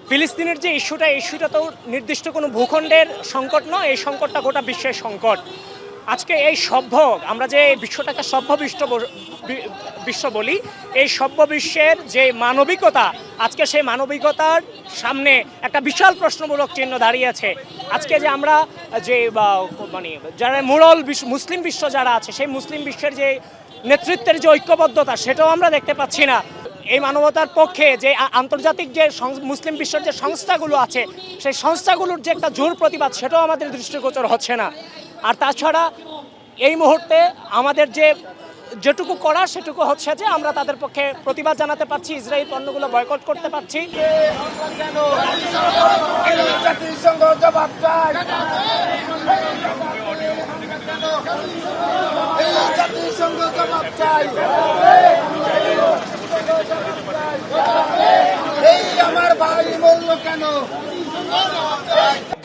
ফিলিস্তিনের যে ইস্যুটা তো নির্দিষ্ট কোনো ভূখণ্ডের সংকট নয়, এই সংকটটা গোটা বিশ্বের সংকট। আজকে এই আমরা যে বিশ্বটাকে বিশ্ব বলি, এই সভ্য বিশ্বের যে মানবিকতা, আজকে সেই মানবিকতার সামনে একটা বিশাল প্রশ্নমূলক চিহ্ন দাঁড়িয়ে আছে। আজকে যে আমরা যে মানে যারা মোরাল মুসলিম বিশ্ব যারা আছে, সেই মুসলিম বিশ্বের যে নেতৃত্বের যে ঐক্যবদ্ধতা, সেটাও আমরা দেখতে পাচ্ছি না। এই মানবতার পক্ষে যে আন্তর্জাতিক যে মুসলিম বিশ্বের যে সংস্থাগুলো আছে, সেই সংস্থাগুলোর যে একটা জোর প্রতিবাদ, সেটাও আমাদের দৃষ্টিগোচর হচ্ছে না। আর তাছাড়া এই মুহূর্তে আমাদের যেটুকু করার সেটুকু হচ্ছে যে আমরা তাদের পক্ষে প্রতিবাদ জানাতে পারছি, ইসরায়েল পণ্যগুলো বয়কট করতে পারছি।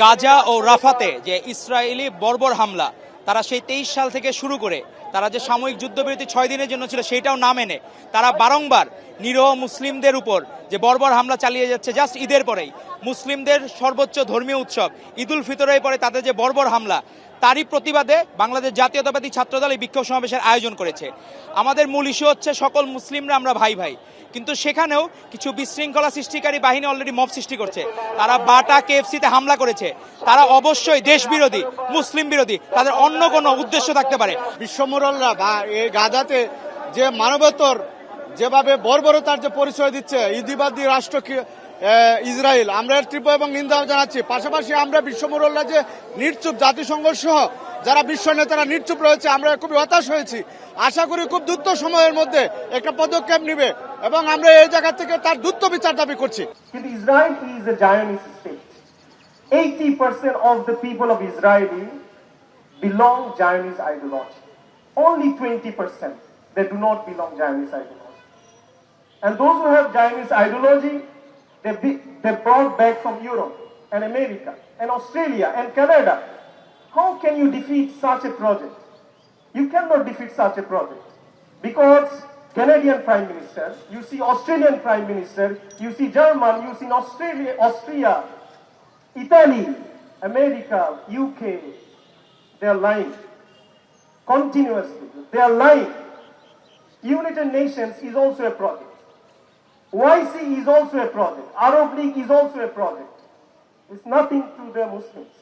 গাজা ও রাফাতে যে ইসরায়েলি বর্বর হামলা, তারা সেই 23 সাল থেকে শুরু করে তারা যে সাময়িক যুদ্ধবিরতি 6 দিনের জন্য ছিল, সেইটাও না মেনে তারা বারংবার নিরীহ মুসলিমদের উপর যে বর্বর হামলা চালিয়ে যাচ্ছে। জাস্ট ঈদের পরেই মুসলিমদের সর্বোচ্চ ধর্মীয় উৎসব ঈদুল ফিতরের পরে তাদের যে বর্বর হামলা, তারই প্রতিবাদে বাংলাদেশ জাতীয়তাবাদী ছাত্রদল এই বিক্ষোভ সমাবেশের আয়োজন করেছে। আমাদের মূল ইস্যু হচ্ছে সকল মুসলিমরা আমরা ভাই ভাই, কিন্তু সেখানেও কিছু বিশৃঙ্খলা সৃষ্টিকারী বাহিনী অলরেডি মব সৃষ্টি করছে। তারা বাটা কেএফসিতে হামলা করেছে। তারা অবশ্যই দেশ বিরোধী, মুসলিম বিরোধী, তাদের অন্য কোনো উদ্দেশ্য থাকতে পারে। বিশ্বমোরালরা বা এই গাজাতে যে মানবতার যেভাবে বর্বরতার যে পরিচয় দিচ্ছে ইহুদিবাদী রাষ্ট্র ইসরায়েল, আমরা এর তীব্র এবং নিন্দা জানাচ্ছি। পাশাপাশি আমরা বিশ্বমোরালরা যে নির্চুপ, জাতিসংঘ সহ যারা বিশ্ব নেতারা নির্চুপ রয়েছে, আমরা খুবই হতাশ হয়েছি। আশা করি খুব দ্রুত সময়ের মধ্যে একটা পদক্ষেপ নিবে এবং আমরা এই জায়গা থেকে তার দ্রুত বিচার দাবি করছি। কিন্তু Israel is a Zionist state. 80% of the people of Israel belong Zionist ideology. Only 20% they do not belong Zionist ideology. And those who have Zionist ideology, they brought back from Europe and America and Australia and Canada. How can you defeat such a project? You cannot defeat such a project because Canadian Prime Minister, you see Australian Prime Minister, you see German, you see Austria, Italy, America, UK, they are lying continuously. They are lying. United Nations is also a project. YC is also a project. Arab League is also a project. It's nothing to the Muslims.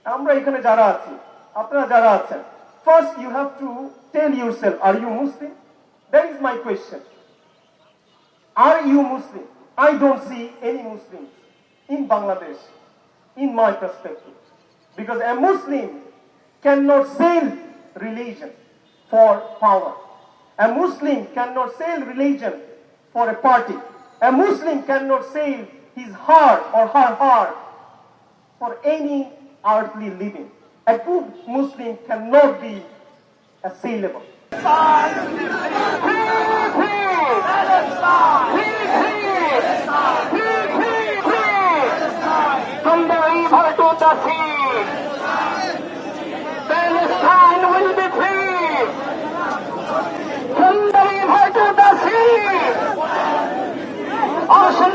আমরা এখানে যারা আছি, আপনারা যারা আছেন, first you have to tell yourself, are you Muslim? That is my question. Are you Muslim? I don't see any Muslims in Bangladesh, in my perspective. Because a Muslim cannot sell religion for power. A Muslim cannot sell religion for a party. A Muslim cannot sell his heart or her heart for any earthly living. A good Muslim cannot be a saleable. From the river to the sea, Palestine will be free. From the river to the sea, ocean